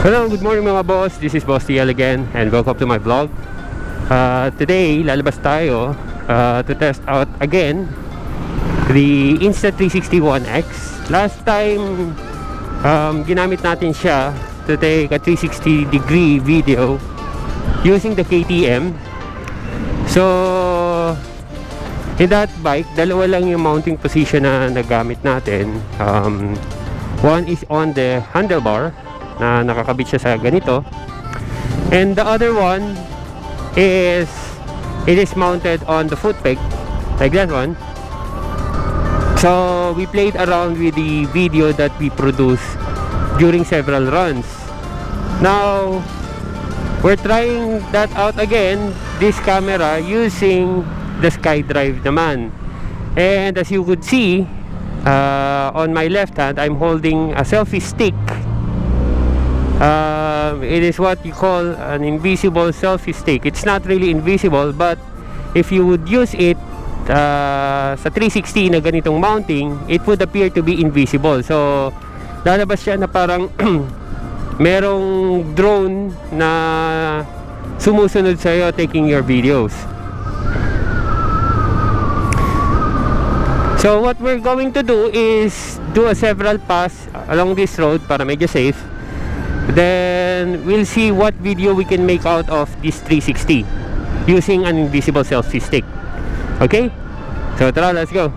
Hello, good morning mga boss. This is BossTL again and welcome to my vlog. Today, lalabas tayo to test out again the Insta360 OneX. Last time, ginamit natin siya to take a 360 degree video using the KTM. So, in that bike, dalawa lang yung mounting position na nagamit natin. One is on the handlebar na nakakabit siya sa ganito, and the other one is mounted on the foot peg like that one. So we played around with the video that we produced during several runs. Now we're trying that out again, this camera, using the SkyDrive naman. And as you could see, on my left hand, I'm holding a selfie stick. It is what you call an invisible selfie stick. It's not really invisible, but if you would use it sa 360 na ganitong mounting, it would appear to be invisible. So lalabas siya na parang merong drone na sumusunod sa'yo taking your videos. So what we're going to do is do a several pass along this road para medyo safe. Then we'll see what video we can make out of this 360 using an invisible selfie stick. Okay? So tara, let's go.